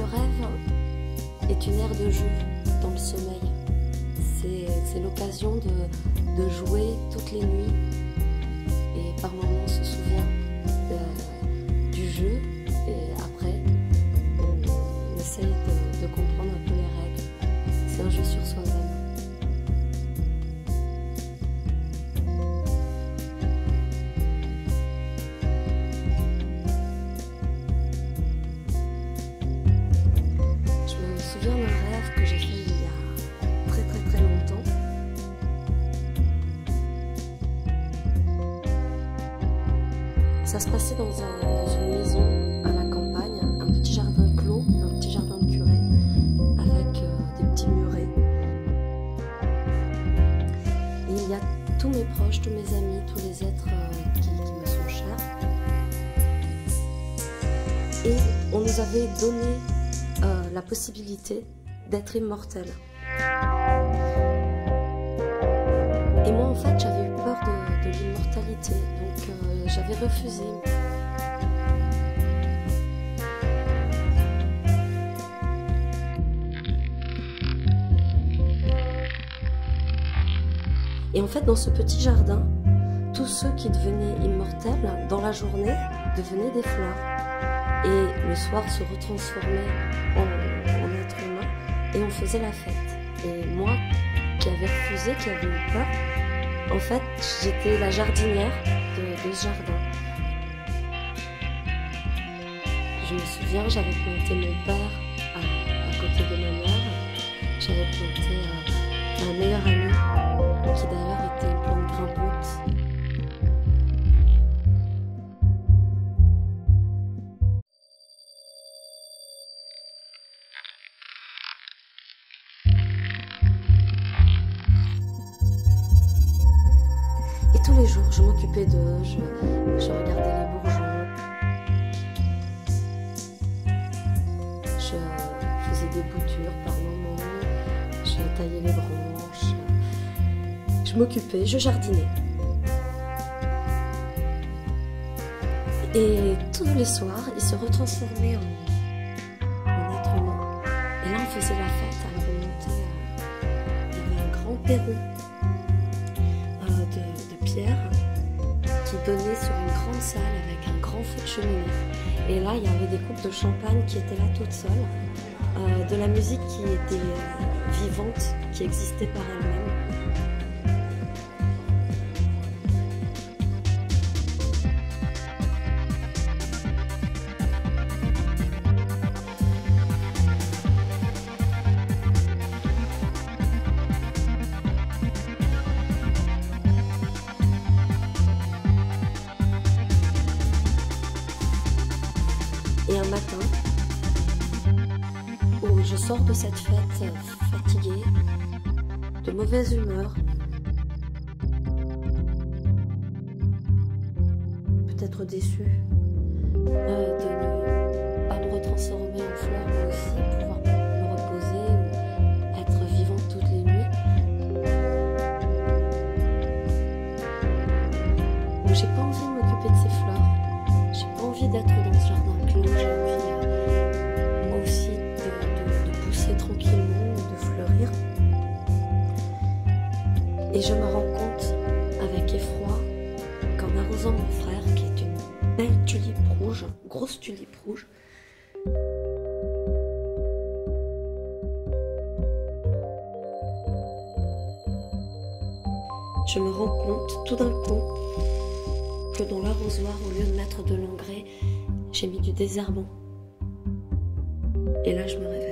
le rêve est une aire de jeu dans le sommeil. C'est l'occasion de jouer toutes les nuits et par moments on se souvient du jeu et après on essaye de comprendre un peu les règles. C'est un jeu sur soi-même. Je me souviens d'un rêve que j'ai fait il y a très longtemps. Ça se passait dans une maison à la campagne, un petit jardin clos, un petit jardin de curé, avec des petits murets. Et il y a tous mes proches, tous mes amis, tous les êtres qui me sont chers. Et on nous avait donné la possibilité d'être immortel. Et moi en fait j'avais eu peur de l'immortalité, donc j'avais refusé. Et en fait dans ce petit jardin, tous ceux qui devenaient immortels dans la journée devenaient des fleurs. Et le soir se retransformaient en être humain et on faisait la fête. Et moi qui avais refusé, qui avait eu peur, en fait j'étais la jardinière de ce jardin. Je me souviens, j'avais planté mon père à côté de ma mère. J'avais planté un meilleur ami qui d'ailleurs était une plante grimpante. Et tous les jours, je m'occupais d'eux, je regardais les bourgeons, je faisais des boutures par moments, je taillais les branches, je m'occupais, je jardinais. Et tous les soirs, ils se retransformaient en être humain. Et là, on faisait la fête à la remontée. Il y avait un grand perron de pierre qui donnait sur une grande salle avec un grand feu de cheminée. Et là, il y avait des coupes de champagne qui étaient là toutes seules, de la musique qui était vivante, qui existait par elle-même. Et un matin, où je sors de cette fête fatiguée, de mauvaise humeur, peut-être déçue de ne pas me retransformer en fleur, mais aussi pouvoir me reposer ou être vivante toutes les nuits. Donc j'ai pas envie de m'occuper de ces fleurs, j'ai pas envie d'être dans ce jardin. J'ai envie, moi aussi, de pousser tranquillement, de fleurir. Et je me rends compte, avec effroi, qu'en arrosant mon frère, qui est une belle tulipe rouge, grosse tulipe rouge, je me rends compte, tout d'un coup, que dans l'arrosoir, au lieu de mettre de l'engrais, j'ai mis du désherbant. Et là, je me réveille.